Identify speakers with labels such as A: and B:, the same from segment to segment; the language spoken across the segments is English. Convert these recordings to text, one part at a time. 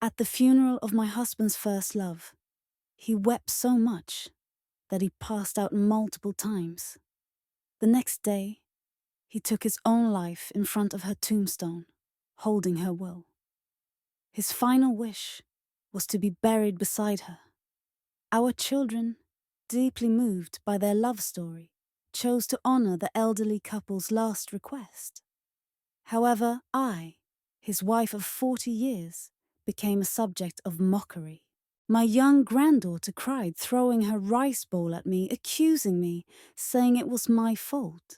A: At the funeral of my husband's first love, he wept so much that he passed out multiple times. The next day, he took his own life in front of her tombstone, holding her will. His final wish was to be buried beside her. Our children, deeply moved by their love story, chose to honor the elderly couple's last request. However, I, his wife of 40 years, became a subject of mockery. My young granddaughter cried, throwing her rice bowl at me, accusing me, saying it was my fault.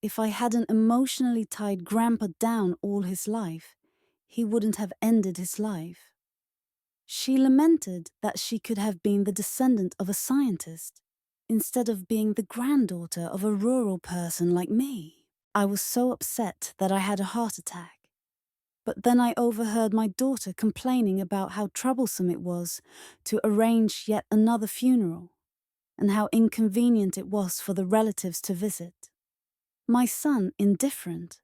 A: If I hadn't emotionally tied Grandpa down all his life, he wouldn't have ended his life. She lamented that she could have been the descendant of a scientist, instead of being the granddaughter of a rural person like me. I was so upset that I had a heart attack. But then I overheard my daughter complaining about how troublesome it was to arrange yet another funeral, and how inconvenient it was for the relatives to visit. My son, indifferent,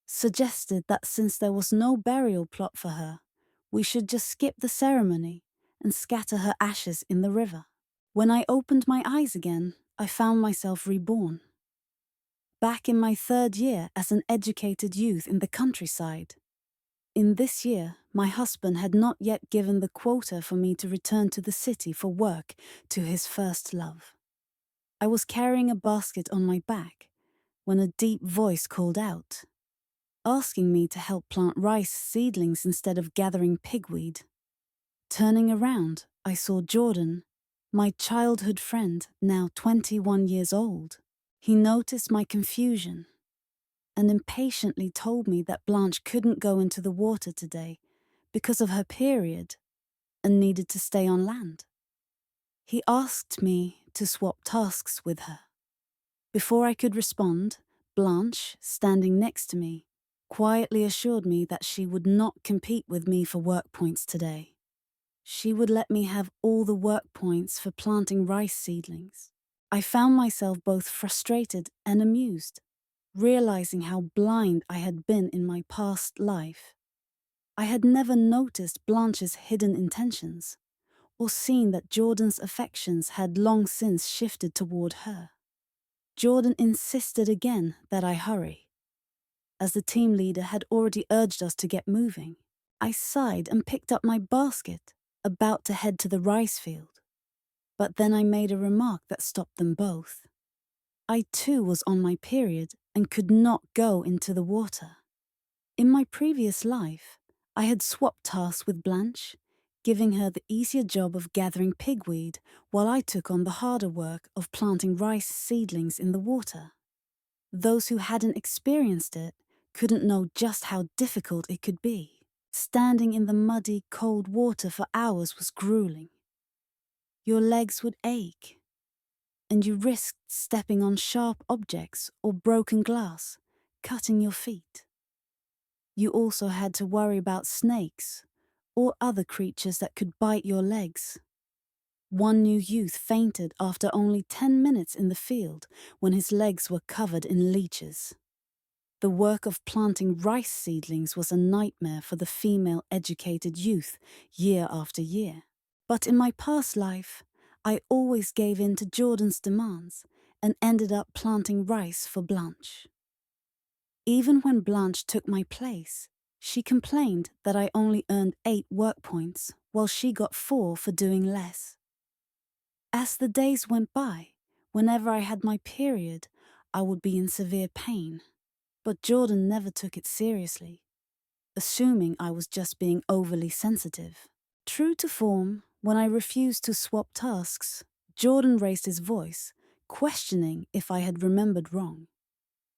A: suggested that since there was no burial plot for her, we should just skip the ceremony and scatter her ashes in the river. When I opened my eyes again, I found myself reborn. Back in my 3rd year as an educated youth in the countryside. In this year, my husband had not yet given the quota for me to return to the city for work to his first love. I was carrying a basket on my back when a deep voice called out, asking me to help plant rice seedlings instead of gathering pigweed. Turning around, I saw Jordan, my childhood friend, now 21 years old. He noticed my confusion and impatiently told me that Blanche couldn't go into the water today because of her period and needed to stay on land. He asked me to swap tasks with her. Before I could respond, Blanche, standing next to me, quietly assured me that she would not compete with me for work points today. She would let me have all the work points for planting rice seedlings. I found myself both frustrated and amused, realizing how blind I had been in my past life. I had never noticed Blanche's hidden intentions, or seen that Jordan's affections had long since shifted toward her. Jordan insisted again that I hurry, as the team leader had already urged us to get moving. I sighed and picked up my basket, about to head to the rice field. But then I made a remark that stopped them both. I too was on my period and could not go into the water. In my previous life, I had swapped tasks with Blanche, giving her the easier job of gathering pigweed while I took on the harder work of planting rice seedlings in the water. Those who hadn't experienced it couldn't know just how difficult it could be. Standing in the muddy, cold water for hours was grueling. Your legs would ache, and you risked stepping on sharp objects or broken glass, cutting your feet. You also had to worry about snakes or other creatures that could bite your legs. One new youth fainted after only 10 minutes in the field when his legs were covered in leeches. The work of planting rice seedlings was a nightmare for the female educated youth year after year. But in my past life, I always gave in to Jordan's demands and ended up planting rice for Blanche. Even when Blanche took my place, she complained that I only earned 8 work points, while she got 4 for doing less. As the days went by, whenever I had my period, I would be in severe pain. But Jordan never took it seriously, assuming I was just being overly sensitive. True to form, when I refused to swap tasks, Jordan raised his voice, questioning if I had remembered wrong.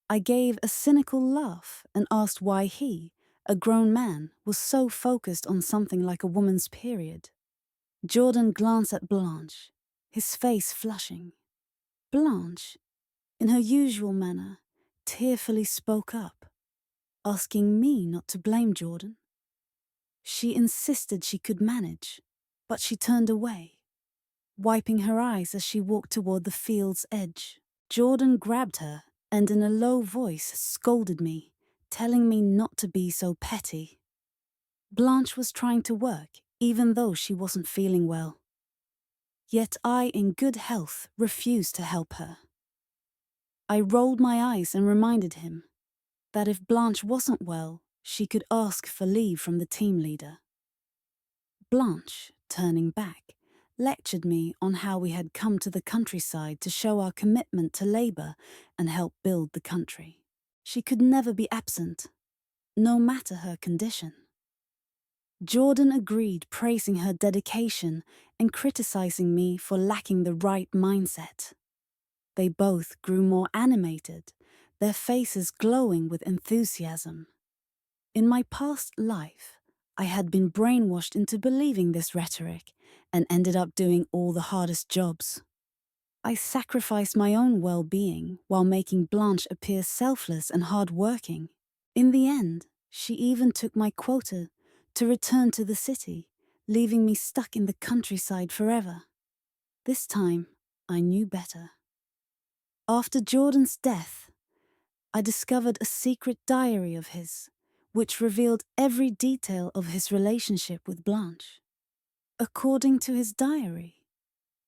A: I gave a cynical laugh and asked why he, a grown man, was so focused on something like a woman's period. Jordan glanced at Blanche, his face flushing. Blanche, in her usual manner, tearfully spoke up, asking me not to blame Jordan. She insisted she could manage, but she turned away, wiping her eyes as she walked toward the field's edge. Jordan grabbed her and in a low voice scolded me, telling me not to be so petty. Blanche was trying to work, even though she wasn't feeling well. Yet I, in good health, refused to help her. I rolled my eyes and reminded him that if Blanche wasn't well, she could ask for leave from the team leader. Blanche, turning back, lectured me on how we had come to the countryside to show our commitment to labor and help build the country. She could never be absent, no matter her condition. Jordan agreed, praising her dedication and criticizing me for lacking the right mindset. They both grew more animated, their faces glowing with enthusiasm. In my past life, I had been brainwashed into believing this rhetoric and ended up doing all the hardest jobs. I sacrificed my own well-being while making Blanche appear selfless and hard-working. In the end, she even took my quota to return to the city, leaving me stuck in the countryside forever. This time, I knew better. After Jordan's death, I discovered a secret diary of his, which revealed every detail of his relationship with Blanche. According to his diary,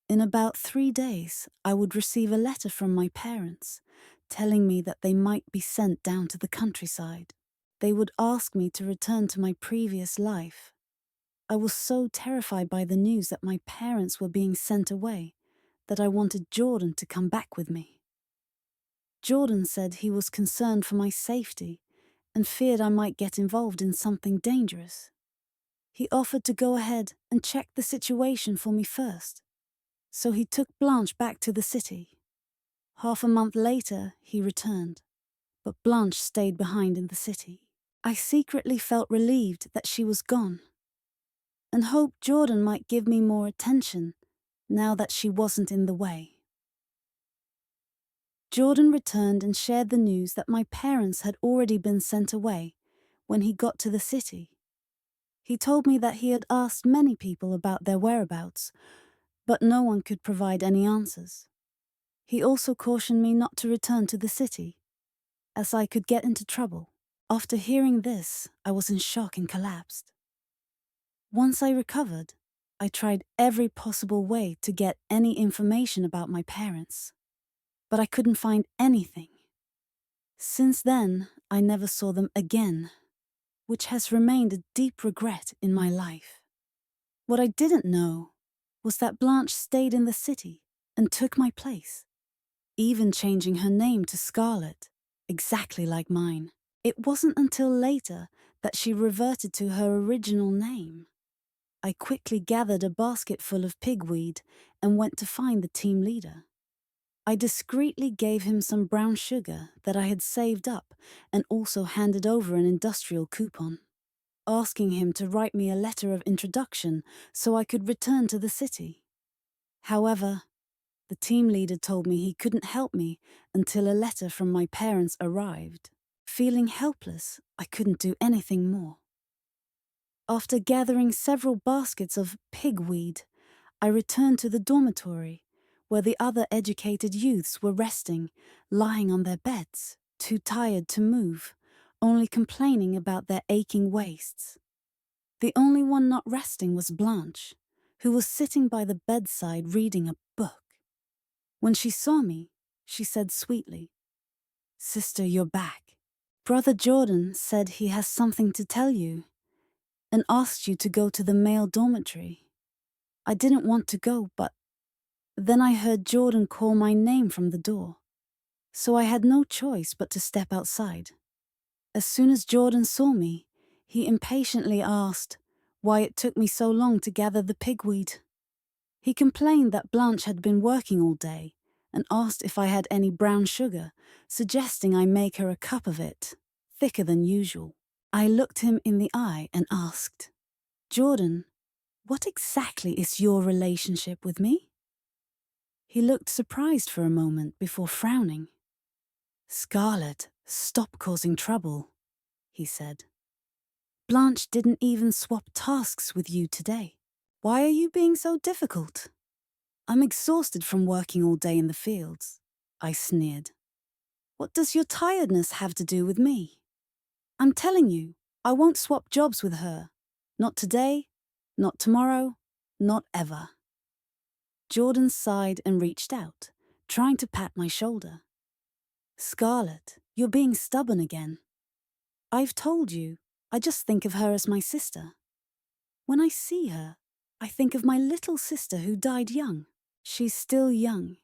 A: in about 3 days, I would receive a letter from my parents, telling me that they might be sent down to the countryside. They would ask me to return to my previous life. I was so terrified by the news that my parents were being sent away that I wanted Jordan to come back with me. Jordan said he was concerned for my safety and feared I might get involved in something dangerous. He offered to go ahead and check the situation for me first, so he took Blanche back to the city. Half a month later, he returned, but Blanche stayed behind in the city. I secretly felt relieved that she was gone, and hoped Jordan might give me more attention now that she wasn't in the way. Jordan returned and shared the news that my parents had already been sent away when he got to the city. He told me that he had asked many people about their whereabouts, but no one could provide any answers. He also cautioned me not to return to the city, as I could get into trouble. After hearing this, I was in shock and collapsed. Once I recovered, I tried every possible way to get any information about my parents, but I couldn't find anything. Since then, I never saw them again, which has remained a deep regret in my life. What I didn't know was that Blanche stayed in the city and took my place, even changing her name to Scarlet, exactly like mine. It wasn't until later that she reverted to her original name. I quickly gathered a basket full of pigweed and went to find the team leader. I discreetly gave him some brown sugar that I had saved up and also handed over an industrial coupon, asking him to write me a letter of introduction so I could return to the city. However, the team leader told me he couldn't help me until a letter from my parents arrived. Feeling helpless, I couldn't do anything more. After gathering several baskets of pigweed, I returned to the dormitory, where the other educated youths were resting, lying on their beds, too tired to move, only complaining about their aching waists. The only one not resting was Blanche, who was sitting by the bedside reading a book. When she saw me, she said sweetly, "Sister, you're back. Brother Jordan said he has something to tell you and asked you to go to the male dormitory. I didn't want to go, but then I heard Jordan call my name from the door, so I had no choice but to step outside. As soon as Jordan saw me, he impatiently asked why it took me so long to gather the pigweed. He complained that Blanche had been working all day and asked if I had any brown sugar, suggesting I make her a cup of it, thicker than usual. I looked him in the eye and asked, "Jordan, what exactly is your relationship with me?" He looked surprised for a moment before frowning. "Scarlet, stop causing trouble," he said. "Blanche didn't even swap tasks with you today. Why are you being so difficult?" "I'm exhausted from working all day in the fields," I sneered. "What does your tiredness have to do with me? I'm telling you, I won't swap jobs with her. Not today, not tomorrow, not ever. Jordan sighed and reached out, trying to pat my shoulder. Scarlett, you're being stubborn again. I've told you, I just think of her as my sister. When I see her, I think of my little sister who died young. She's still young,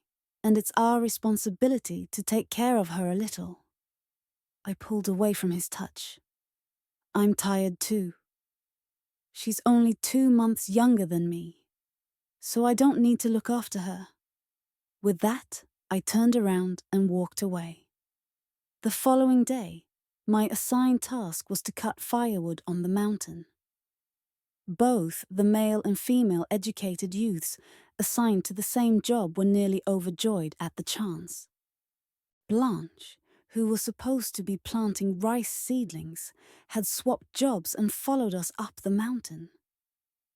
A: and it's our responsibility to take care of her a little. I pulled away from his touch. I'm tired too. She's only 2 months younger than me, so I don't need to look after her. With that, I turned around and walked away. The following day, my assigned task was to cut firewood on the mountain. Both the male and female educated youths assigned to the same job were nearly overjoyed at the chance. Blanche, who was supposed to be planting rice seedlings, had swapped jobs and followed us up the mountain.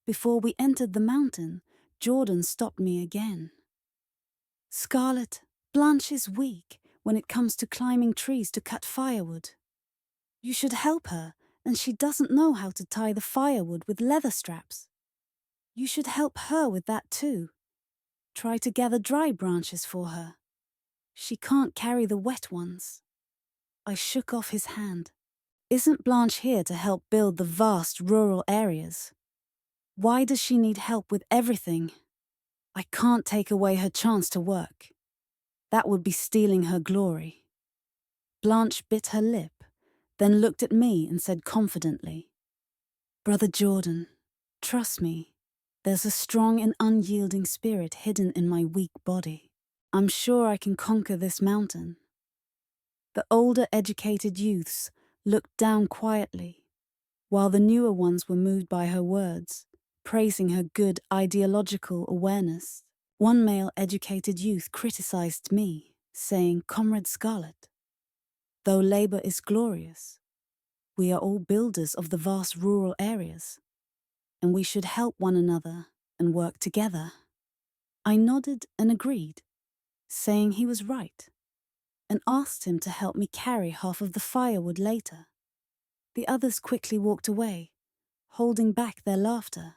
A: Before we entered the mountain, Jordan stopped me again. Scarlett, Blanche is weak when it comes to climbing trees to cut firewood. You should help her, and she doesn't know how to tie the firewood with leather straps. You should help her with that too. Try to gather dry branches for her. She can't carry the wet ones. I shook off his hand. Isn't Blanche here to help build the vast rural areas? Why does she need help with everything? I can't take away her chance to work. That would be stealing her glory. Blanche bit her lip, then looked at me and said confidently, Brother Jordan, trust me, there's a strong and unyielding spirit hidden in my weak body. I'm sure I can conquer this mountain. The older educated youths looked down quietly, while the newer ones were moved by her words, praising her good ideological awareness. One male educated youth criticized me, saying, Comrade Scarlett, though labor is glorious, we are all builders of the vast rural areas, and we should help one another and work together. I nodded and agreed, saying he was right, and asked him to help me carry half of the firewood later. The others quickly walked away, holding back their laughter,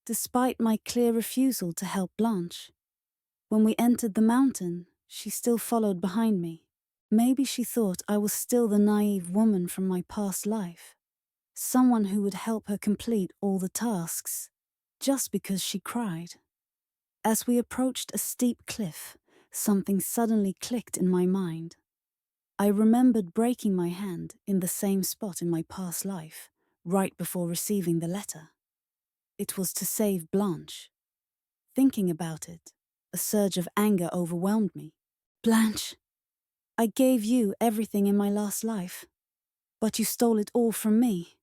A: despite my clear refusal to help Blanche. When we entered the mountain, she still followed behind me. Maybe she thought I was still the naive woman from my past life, someone who would help her complete all the tasks, just because she cried. As we approached a steep cliff, something suddenly clicked in my mind. I remembered breaking my hand in the same spot in my past life, right before receiving the letter. It was to save Blanche. Thinking about it, a surge of anger overwhelmed me. Blanche, I gave you everything in my last life, but you stole it all from me.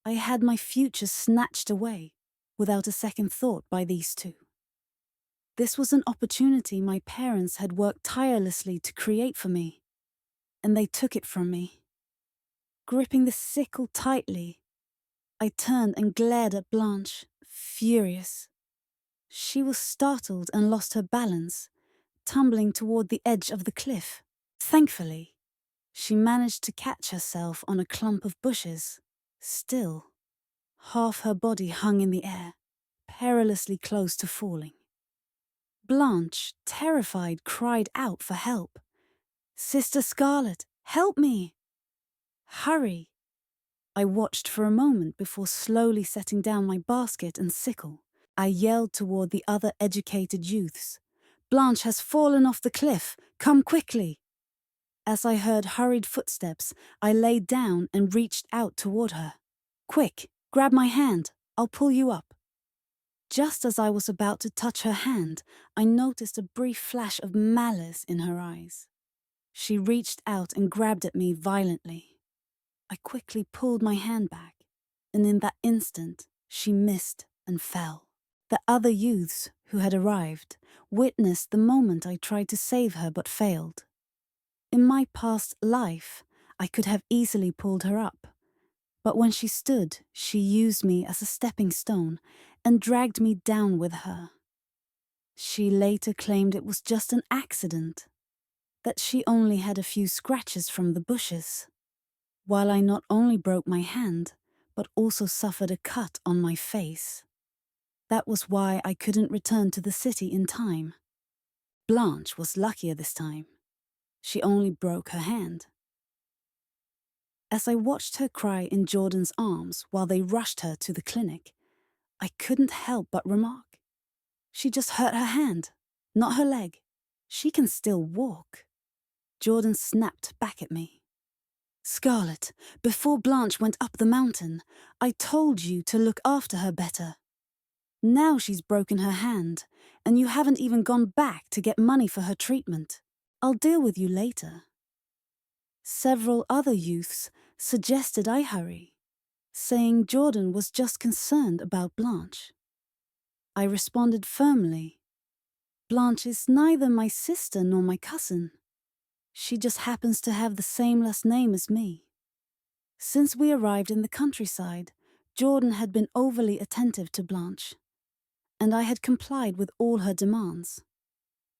A: I had my future snatched away, without a second thought by these two. This was an opportunity my parents had worked tirelessly to create for me, and they took it from me. Gripping the sickle tightly, I turned and glared at Blanche, furious. She was startled and lost her balance, tumbling toward the edge of the cliff. Thankfully, she managed to catch herself on a clump of bushes. Still, half her body hung in the air, perilously close to falling. Blanche, terrified, cried out for help. Sister Scarlett, help me! Hurry! I watched for a moment before slowly setting down my basket and sickle. I yelled toward the other educated youths. Blanche has fallen off the cliff. Come quickly! As I heard hurried footsteps, I lay down and reached out toward her. Quick, grab my hand. I'll pull you up. Just as I was about to touch her hand, I noticed a brief flash of malice in her eyes. She reached out and grabbed at me violently. I quickly pulled my hand back, and in that instant, she missed and fell. The other youths who had arrived witnessed the moment I tried to save her but failed. In my past life, I could have easily pulled her up, but when she stood, she used me as a stepping stone and dragged me down with her. She later claimed it was just an accident, that she only had a few scratches from the bushes. While I not only broke my hand, but also suffered a cut on my face. That was why I couldn't return to the city in time. Blanche was luckier this time. She only broke her hand. As I watched her cry in Jordan's arms while they rushed her to the clinic, I couldn't help but remark, "She just hurt her hand, not her leg. She can still walk." Jordan snapped back at me. "Scarlett, before Blanche went up the mountain, I told you to look after her better. Now she's broken her hand, and you haven't even gone back to get money for her treatment. I'll deal with you later." Several other youths suggested I hurry, saying Jordan was just concerned about Blanche. I responded firmly, "Blanche is neither my sister nor my cousin. She just happens to have the same last name as me." Since we arrived in the countryside, Jordan had been overly attentive to Blanche, and I had complied with all her demands.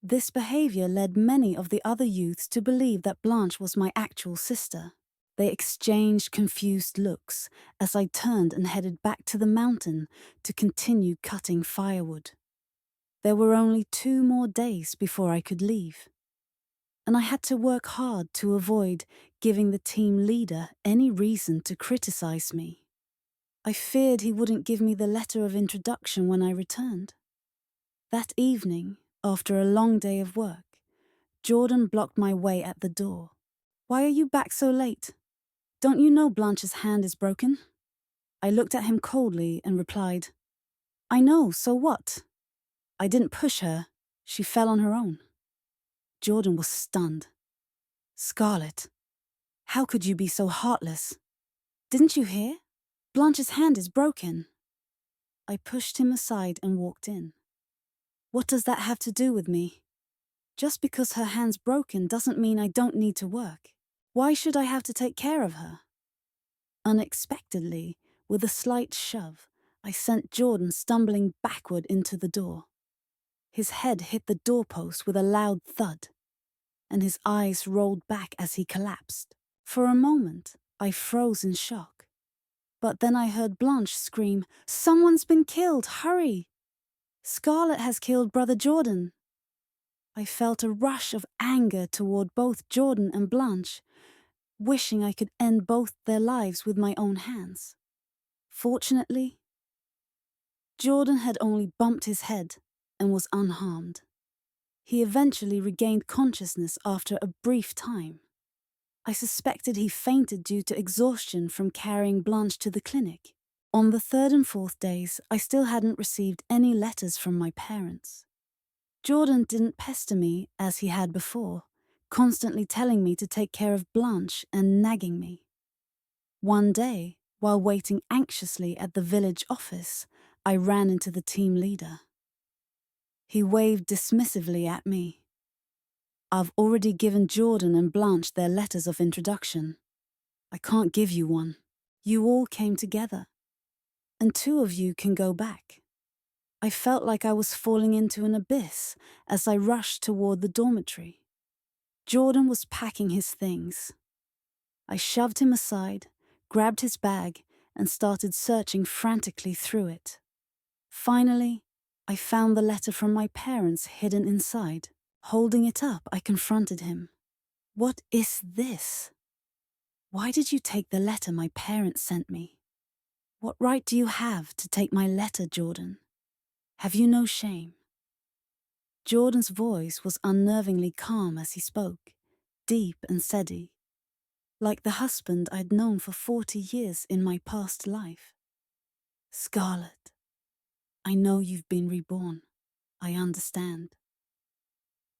A: This behavior led many of the other youths to believe that Blanche was my actual sister. They exchanged confused looks as I turned and headed back to the mountain to continue cutting firewood. There were only 2 more days before I could leave, and I had to work hard to avoid giving the team leader any reason to criticize me. I feared he wouldn't give me the letter of introduction when I returned. That evening, after a long day of work, Jordan blocked my way at the door. "Why are you back so late? Don't you know Blanche's hand is broken?" I looked at him coldly and replied, "I know, so what? I didn't push her. She fell on her own." Jordan was stunned. "Scarlett, how could you be so heartless? Didn't you hear? Blanche's hand is broken." I pushed him aside and walked in. "What does that have to do with me? Just because her hand's broken doesn't mean I don't need to work. Why should I have to take care of her?" Unexpectedly, with a slight shove, I sent Jordan stumbling backward into the door. His head hit the doorpost with a loud thud, and his eyes rolled back as he collapsed. For a moment, I froze in shock. But then I heard Blanche scream, "Someone's been killed, hurry! Scarlett has killed Brother Jordan." I felt a rush of anger toward both Jordan and Blanche, wishing I could end both their lives with my own hands. Fortunately, Jordan had only bumped his head and was unharmed. He eventually regained consciousness after a brief time. I suspected he fainted due to exhaustion from carrying Blanche to the clinic. On the 3rd and 4th days, I still hadn't received any letters from my parents. Jordan didn't pester me as he had before, constantly telling me to take care of Blanche and nagging me. One day, while waiting anxiously at the village office, I ran into the team leader. He waved dismissively at me. "I've already given Jordan and Blanche their letters of introduction. I can't give you one. You all came together, and 2 of you can go back." I felt like I was falling into an abyss as I rushed toward the dormitory. Jordan was packing his things. I shoved him aside, grabbed his bag, and started searching frantically through it. Finally, I found the letter from my parents hidden inside. Holding it up, I confronted him. "What is this? Why did you take the letter my parents sent me? What right do you have to take my letter, Jordan? Have you no shame?" Jordan's voice was unnervingly calm as he spoke, deep and steady, like the husband I'd known for 40 years in my past life. "Scarlett, I know you've been reborn. I understand.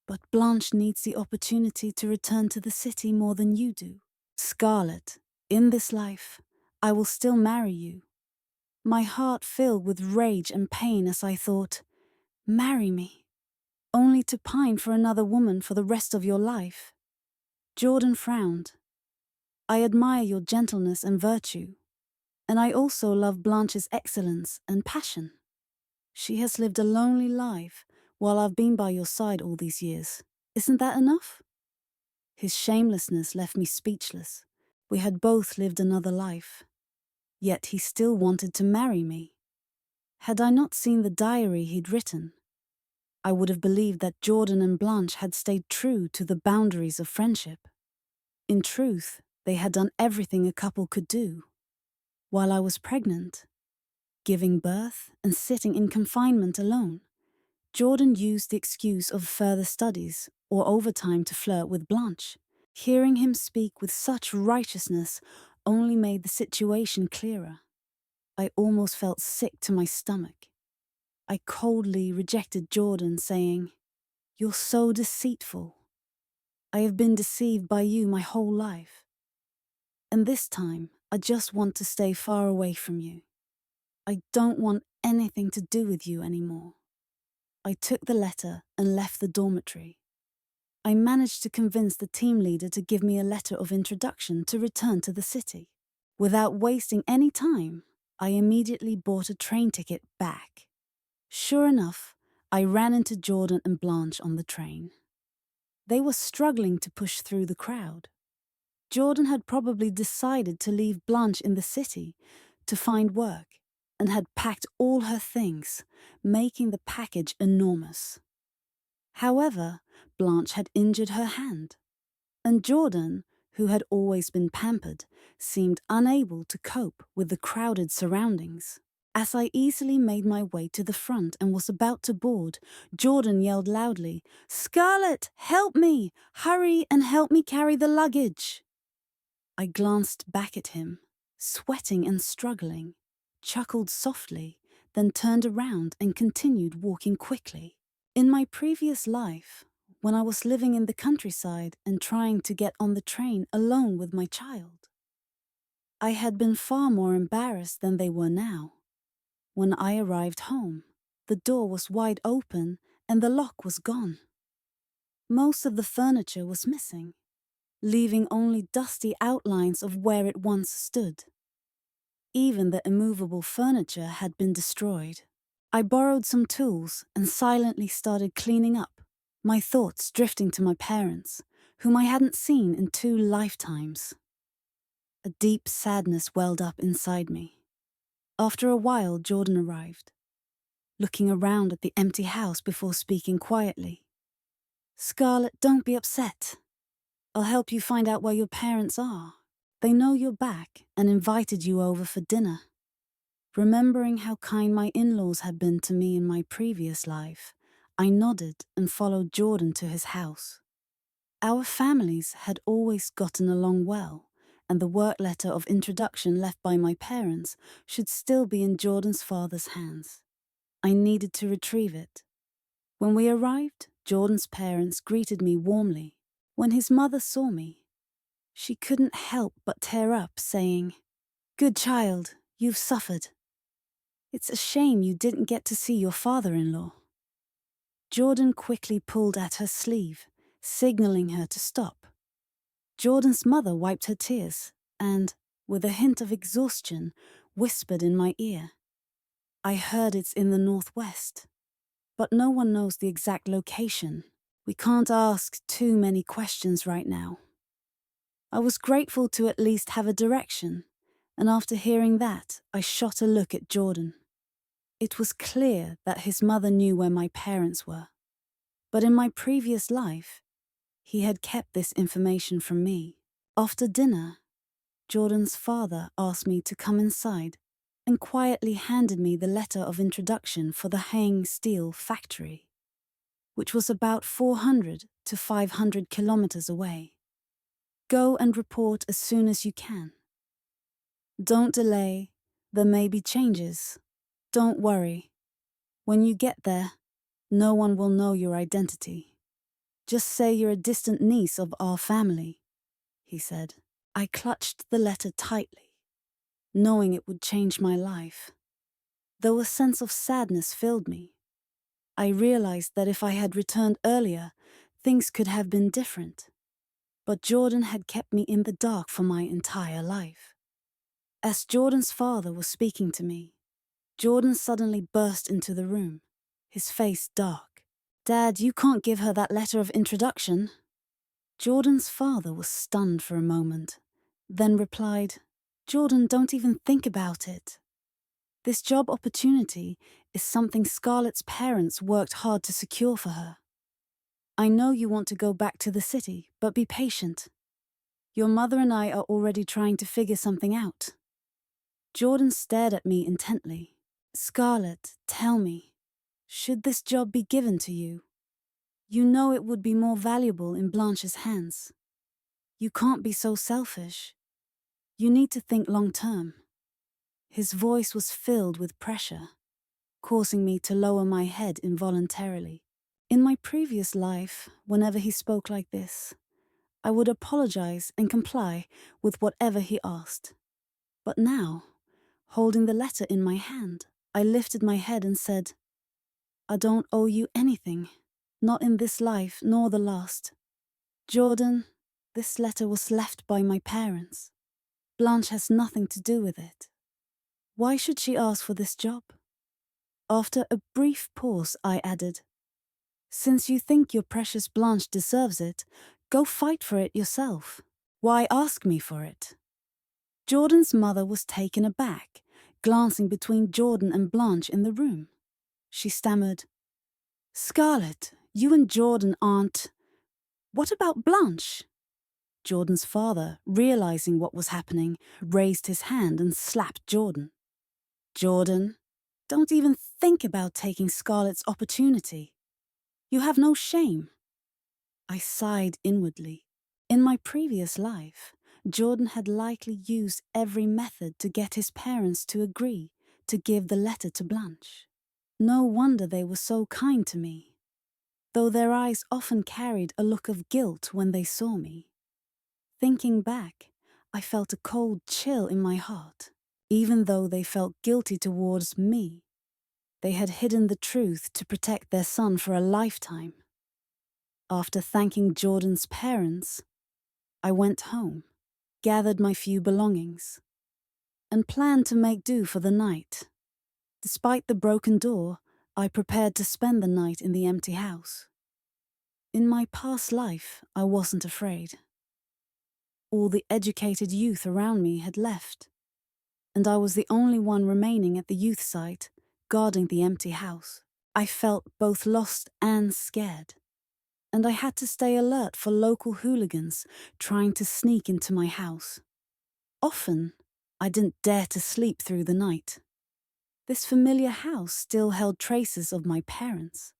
A: But Blanche needs the opportunity to return to the city more than you do. Scarlett, in this life, I will still marry you." My heart filled with rage and pain as I thought, "Marry me, only to pine for another woman for the rest of your life." Jordan frowned. "I admire your gentleness and virtue, and I also love Blanche's excellence and passion. She has lived a lonely life while I've been by your side all these years. Isn't that enough?" His shamelessness left me speechless. We had both lived another life. Yet he still wanted to marry me. Had I not seen the diary he'd written, I would have believed that Jordan and Blanche had stayed true to the boundaries of friendship. In truth, they had done everything a couple could do. While I was pregnant, giving birth and sitting in confinement alone, Jordan used the excuse of further studies or overtime to flirt with Blanche. Hearing him speak with such righteousness only made the situation clearer. I almost felt sick to my stomach. I coldly rejected Jordan, saying, "You're so deceitful. I have been deceived by you my whole life. And this time, I just want to stay far away from you. I don't want anything to do with you anymore." I took the letter and left the dormitory. I managed to convince the team leader to give me a letter of introduction to return to the city. Without wasting any time, I immediately bought a train ticket back. Sure enough, I ran into Jordan and Blanche on the train. They were struggling to push through the crowd. Jordan had probably decided to leave Blanche in the city to find work and had packed all her things, making the package enormous. However, Blanche had injured her hand, and Jordan, who had always been pampered, seemed unable to cope with the crowded surroundings. As I easily made my way to the front and was about to board, Jordan yelled loudly, "Scarlett, help me! Hurry and help me carry the luggage!" I glanced back at him, sweating and struggling, chuckled softly, then turned around and continued walking quickly. In my previous life, when I was living in the countryside and trying to get on the train alone with my child, I had been far more embarrassed than they were now. When I arrived home, the door was wide open and the lock was gone. Most of the furniture was missing, leaving only dusty outlines of where it once stood. Even the immovable furniture had been destroyed. I borrowed some tools and silently started cleaning up, my thoughts drifting to my parents, whom I hadn't seen in 2 lifetimes. A deep sadness welled up inside me. After a while, Jordan arrived, looking around at the empty house before speaking quietly. "Scarlett, don't be upset. I'll help you find out where your parents are. They know you're back and invited you over for dinner." Remembering how kind my in-laws had been to me in my previous life, I nodded and followed Jordan to his house. Our families had always gotten along well, and the work letter of introduction left by my parents should still be in Jordan's father's hands. I needed to retrieve it. When we arrived, Jordan's parents greeted me warmly. When his mother saw me, she couldn't help but tear up, saying, "Good child, you've suffered. It's a shame you didn't get to see your father-in-law." Jordan quickly pulled at her sleeve, signaling her to stop. Jordan's mother wiped her tears and, with a hint of exhaustion, whispered in my ear, "I heard it's in the northwest, but no one knows the exact location. We can't ask too many questions right now." I was grateful to at least have a direction, and after hearing that, I shot a look at Jordan. It was clear that his mother knew where my parents were, but in my previous life, he had kept this information from me. After dinner, Jordan's father asked me to come inside and quietly handed me the letter of introduction for the Hang Steel factory, which was about 400 to 500 kilometers away. "Go and report as soon as you can. Don't delay, there may be changes. Don't worry. When you get there, no one will know your identity. Just say you're a distant niece of our family," he said. I clutched the letter tightly, knowing it would change my life. Though a sense of sadness filled me, I realized that if I had returned earlier, things could have been different. But Jordan had kept me in the dark for my entire life. As Jordan's father was speaking to me, Jordan suddenly burst into the room, his face dark. "Dad, you can't give her that letter of introduction." Jordan's father was stunned for a moment, then replied, Jordan, don't even think about it. This job opportunity is something Scarlett's parents worked hard to secure for her. I know you want to go back to the city, but be patient. Your mother and I are already trying to figure something out. Jordan stared at me intently. Scarlett, tell me, should this job be given to you? You know it would be more valuable in Blanche's hands. You can't be so selfish. You need to think long term. His voice was filled with pressure, causing me to lower my head involuntarily. In my previous life, whenever he spoke like this, I would apologize and comply with whatever he asked. But now, holding the letter in my hand, I lifted my head and said, I don't owe you anything, not in this life nor the last. Jordan, this letter was left by my parents. Blanche has nothing to do with it. Why should she ask for this job? After a brief pause, I added, since you think your precious Blanche deserves it, go fight for it yourself. Why ask me for it? Jordan's mother was taken aback, glancing between Jordan and Blanche in the room. She stammered, Scarlett, you and Jordan aren't... What about Blanche? Jordan's father, realizing what was happening, raised his hand and slapped Jordan. Jordan, don't even think about taking Scarlett's opportunity. You have no shame. I sighed inwardly. In my previous life, Jordan had likely used every method to get his parents to agree to give the letter to Blanche. No wonder they were so kind to me, though their eyes often carried a look of guilt when they saw me. Thinking back, I felt a cold chill in my heart. Even though they felt guilty towards me, they had hidden the truth to protect their son for a lifetime. After thanking Jordan's parents, I went home, gathered my few belongings, and planned to make do for the night. Despite the broken door, I prepared to spend the night in the empty house. In my past life, I wasn't afraid. All the educated youth around me had left, and I was the only one remaining at the youth site, guarding the empty house. I felt both lost and scared, and I had to stay alert for local hooligans trying to sneak into my house. Often, I didn't dare to sleep through the night. This familiar house still held traces of my parents,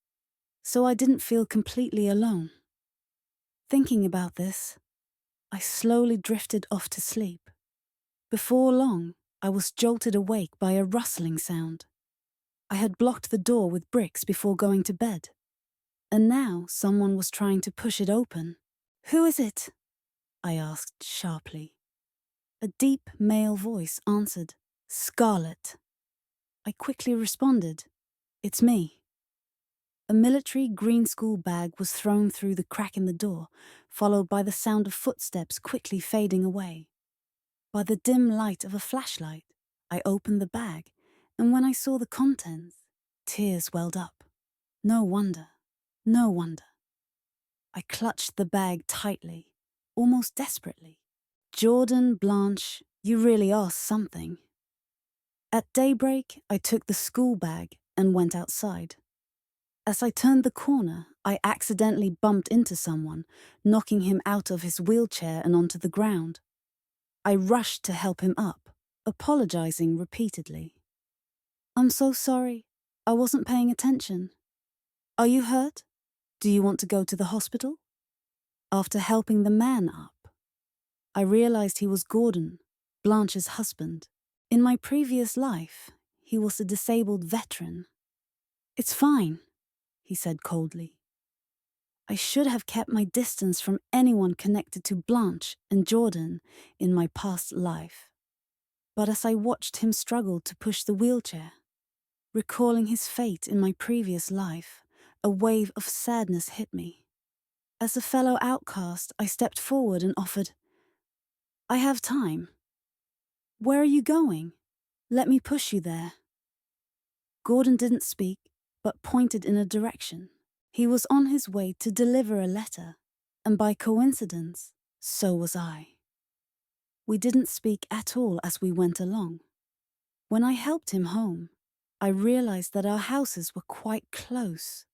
A: so I didn't feel completely alone. Thinking about this, I slowly drifted off to sleep. Before long, I was jolted awake by a rustling sound. I had blocked the door with bricks before going to bed, and now someone was trying to push it open. Who is it? I asked sharply. A deep male voice answered, Scarlett. I quickly responded, It's me. A military green school bag was thrown through the crack in the door, followed by the sound of footsteps quickly fading away. By the dim light of a flashlight, I opened the bag, and when I saw the contents, tears welled up. No wonder. No wonder. I clutched the bag tightly, almost desperately. Jordan, Blanche, you really are something. At daybreak, I took the school bag and went outside. As I turned the corner, I accidentally bumped into someone, knocking him out of his wheelchair and onto the ground. I rushed to help him up, apologizing repeatedly. I'm so sorry. I wasn't paying attention. Are you hurt? Do you want to go to the hospital? After helping the man up, I realized he was Gordon, Blanche's husband. In my previous life, he was a disabled veteran. It's fine, he said coldly. I should have kept my distance from anyone connected to Blanche and Jordan in my past life. But as I watched him struggle to push the wheelchair, recalling his fate in my previous life, a wave of sadness hit me. As a fellow outcast, I stepped forward and offered, I have time. Where are you going? Let me push you there. Gordon didn't speak, but pointed in a direction. He was on his way to deliver a letter, and by coincidence, so was I. We didn't speak at all as we went along. When I helped him home, I realized that our houses were quite close.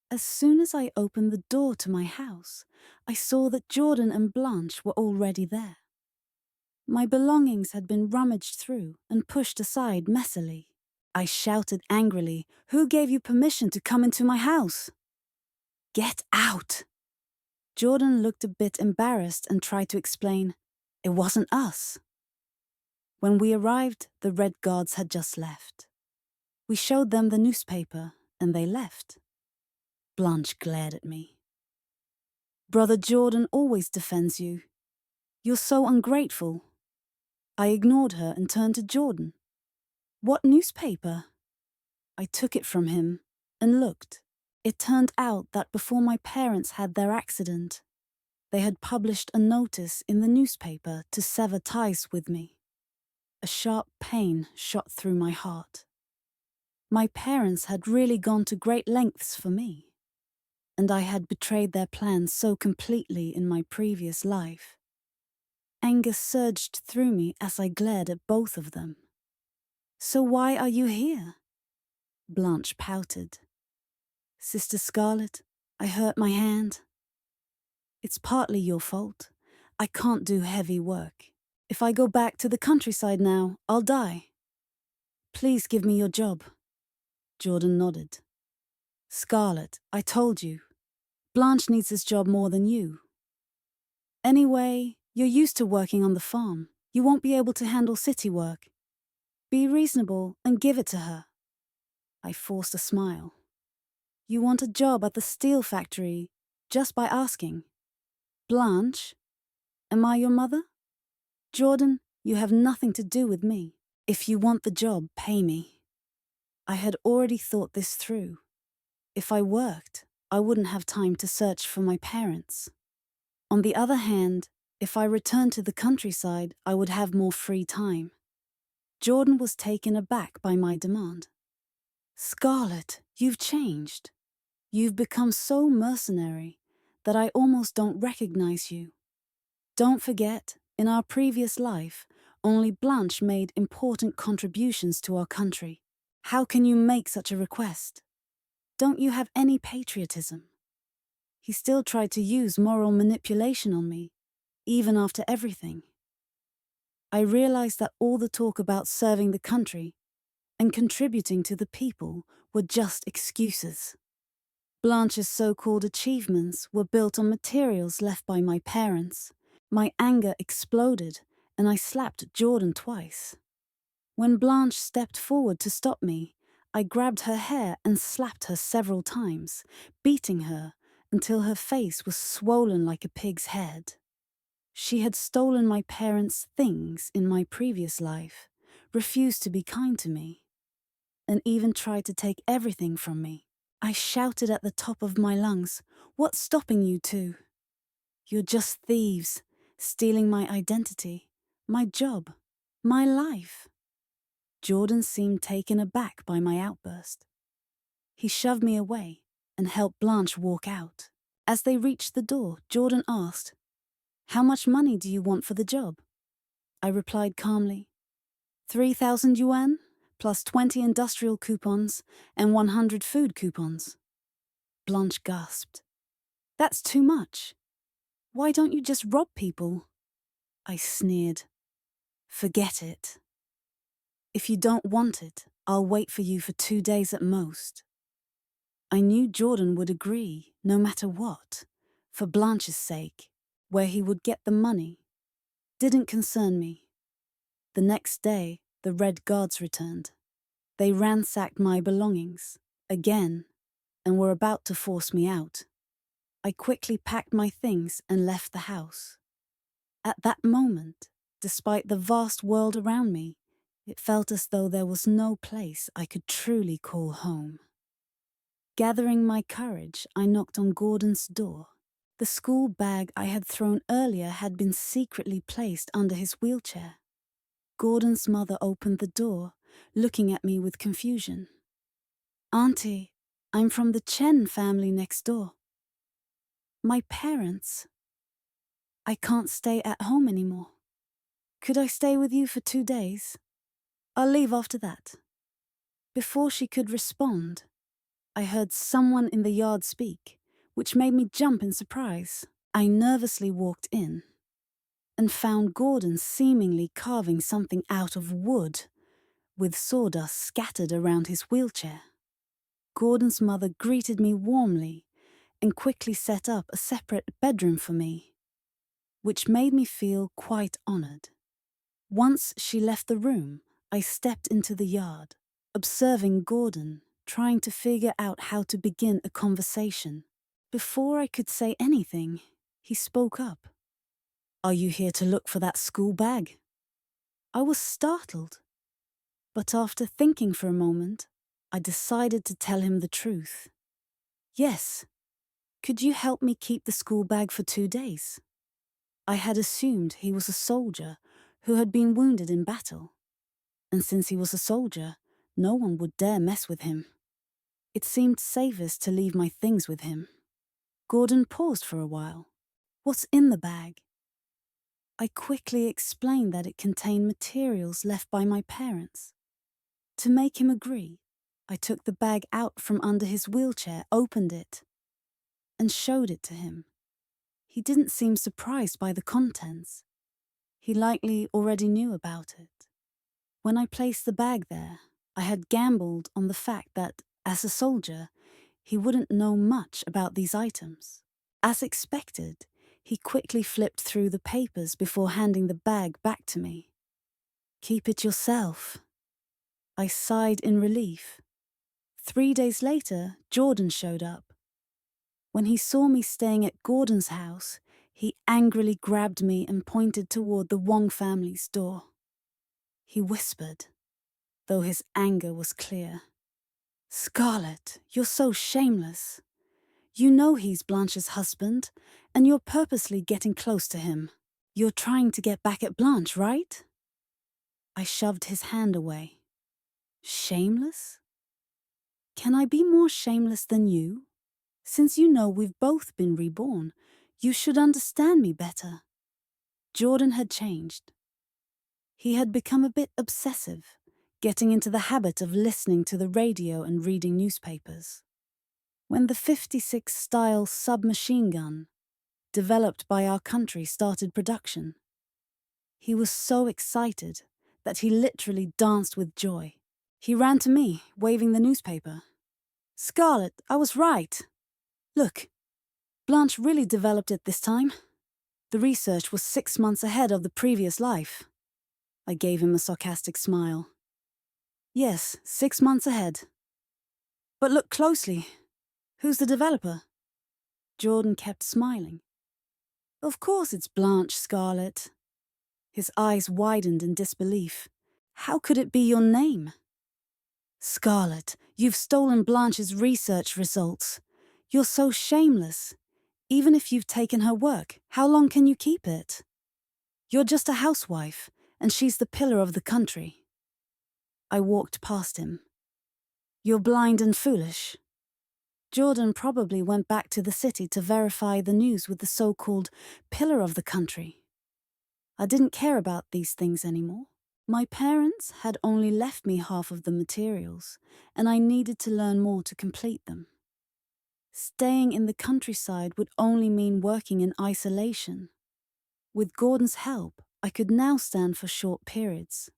A: As soon as I opened the door to my house, I saw that Jordan and Blanche were already there. My belongings had been rummaged through and pushed aside messily. I shouted angrily, "Who gave you permission to come into my house?" "Get out!" Jordan looked a bit embarrassed and tried to explain, "It wasn't us." When we arrived, the Red Guards had just left. We showed them the newspaper, and they left. Blanche glared at me. "Brother Jordan always defends you. You're so ungrateful." I ignored her and turned to Jordan. "What newspaper?" I took it from him and looked. It turned out that before my parents had their accident, they had published a notice in the newspaper to sever ties with me. A sharp pain shot through my heart. My parents had really gone to great lengths for me, and I had betrayed their plans so completely in my previous life. Anger surged through me as I glared at both of them. "So why are you here?" Blanche pouted. "Sister Scarlett, I hurt my hand." "It's partly your fault. I can't do heavy work. If I go back to the countryside now, I'll die. Please give me your job." Jordan nodded. "Scarlett, I told you. Blanche needs this job more than you. Anyway, you're used to working on the farm. You won't be able to handle city work. Be reasonable and give it to her." I forced a smile. "You want a job at the steel factory just by asking. Blanche, am I your mother? Jordan, you have nothing to do with me. If you want the job, pay me." I had already thought this through. If I worked, I wouldn't have time to search for my parents. On the other hand, if I returned to the countryside, I would have more free time. Jordan was taken aback by my demand. "Scarlett, you've changed. You've become so mercenary that I almost don't recognize you. Don't forget, in our previous life, only Blanche made important contributions to our country. How can you make such a request? Don't you have any patriotism?" He still tried to use moral manipulation on me, even after everything. I realized that all the talk about serving the country and contributing to the people were just excuses. Blanche's so-called achievements were built on materials left by my parents. My anger exploded, and I slapped Jordan twice. When Blanche stepped forward to stop me, I grabbed her hair and slapped her several times, beating her until her face was swollen like a pig's head. She had stolen my parents' things in my previous life, refused to be kind to me, and even tried to take everything from me. I shouted at the top of my lungs, "What's stopping you two? You're just thieves, stealing my identity, my job, my life." Jordan seemed taken aback by my outburst. He shoved me away and helped Blanche walk out. As they reached the door, Jordan asked, "How much money do you want for the job?" I replied calmly, 3,000 yuan, plus 20 industrial coupons and 100 food coupons. Blanche gasped. "That's too much. Why don't you just rob people?" I sneered. "Forget it. If you don't want it, I'll wait for you for 2 days at most." I knew Jordan would agree, no matter what, for Blanche's sake. Where he would get the money didn't concern me. The next day, the Red Guards returned. They ransacked my belongings, again, and were about to force me out. I quickly packed my things and left the house. At that moment, despite the vast world around me, it felt as though there was no place I could truly call home. Gathering my courage, I knocked on Gordon's door. The school bag I had thrown earlier had been secretly placed under his wheelchair. Gordon's mother opened the door, looking at me with confusion. "Auntie, I'm from the Chen family next door." "My parents? I can't stay at home anymore." Could I stay with you for 2 days? I'll leave after that. Before she could respond, I heard someone in the yard speak, which made me jump in surprise. I nervously walked in and found Gordon seemingly carving something out of wood, with sawdust scattered around his wheelchair. Gordon's mother greeted me warmly and quickly set up a separate bedroom for me, which made me feel quite honored. Once she left the room, I stepped into the yard, observing Gordon, trying to figure out how to begin a conversation. Before I could say anything, he spoke up. "Are you here to look for that school bag?" I was startled, but after thinking for a moment, I decided to tell him the truth. "Yes. Could you help me keep the school bag for 2 days?" I had assumed he was a soldier who had been wounded in battle, and since he was a soldier, no one would dare mess with him. It seemed safest to leave my things with him. Gordon paused for a while. "What's in the bag?" I quickly explained that it contained materials left by my parents. To make him agree, I took the bag out from under his wheelchair, opened it, and showed it to him. He didn't seem surprised by the contents. He likely already knew about it. When I placed the bag there, I had gambled on the fact that, as a soldier, he wouldn't know much about these items. As expected, he quickly flipped through the papers before handing the bag back to me. "Keep it yourself." I sighed in relief. 3 days later, Jordan showed up. When he saw me staying at Gordon's house, he angrily grabbed me and pointed toward the Wong family's door. He whispered, though his anger was clear. "Scarlett, you're so shameless. You know he's Blanche's husband, and you're purposely getting close to him. You're trying to get back at Blanche, right?" I shoved his hand away. "Shameless? Can I be more shameless than you? Since you know we've both been reborn, you should understand me better." Jordan had changed. He had become a bit obsessive, getting into the habit of listening to the radio and reading newspapers. When the 56-style submachine gun, developed by our country, started production, he was so excited that he literally danced with joy. He ran to me, waving the newspaper. "Scarlett, I was right. Look, Blanche really developed it this time. The research was 6 months ahead of the previous life." I gave him a sarcastic smile. "Yes, 6 months ahead. But look closely. Who's the developer?" Jordan kept smiling. "Of course it's Blanche, Scarlett." His eyes widened in disbelief. "How could it be your name?" "Scarlett, you've stolen Blanche's research results. You're so shameless. Even if you've taken her work, how long can you keep it? You're just a housewife, and she's the pillar of the country." I walked past him. "You're blind and foolish." Jordan probably went back to the city to verify the news with the so-called pillar of the country. I didn't care about these things anymore. My parents had only left me half of the materials, and I needed to learn more to complete them. Staying in the countryside would only mean working in isolation. With Gordon's help, I could now stand for short periods.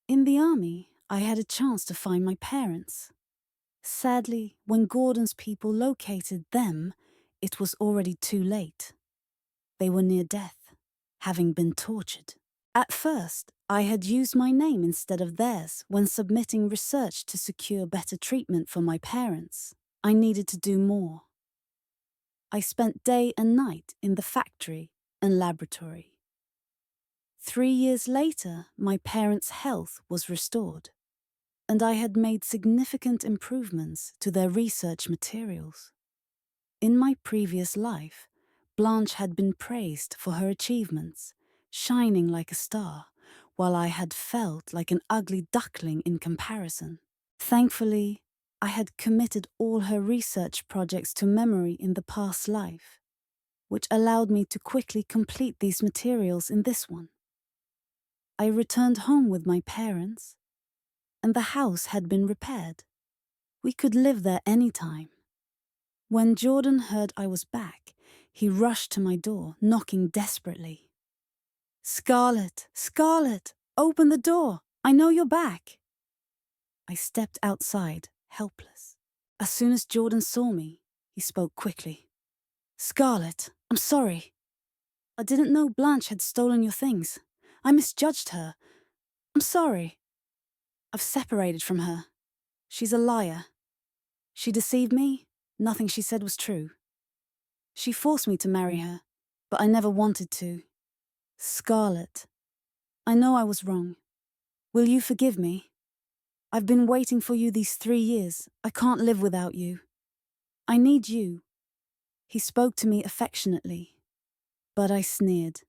A: In the army, I had a chance to find my parents. Sadly, when Gordon's people located them, it was already too late. They were near death, having been tortured. At first, I had used my name instead of theirs when submitting research to secure better treatment for my parents. I needed to do more. I spent day and night in the factory and laboratory. 3 years later, my parents' health was restored, and I had made significant improvements to their research materials. In my previous life, Blanche had been praised for her achievements, shining like a star, while I had felt like an ugly duckling in comparison. Thankfully, I had committed all her research projects to memory in the past life, which allowed me to quickly complete these materials in this one. I returned home with my parents, and the house had been repaired. We could live there any time. When Jordan heard I was back, he rushed to my door, knocking desperately. "Scarlett, Scarlett, open the door! I know you're back!" I stepped outside, helpless. As soon as Jordan saw me, he spoke quickly. "Scarlett, I'm sorry. I didn't know Blanche had stolen your things. I misjudged her. I'm sorry. I've separated from her. She's a liar. She deceived me. Nothing she said was true. She forced me to marry her, but I never wanted to. Scarlett, I know I was wrong. Will you forgive me? I've been waiting for you these 3 years. I can't live without you. I need you." He spoke to me affectionately, but I sneered.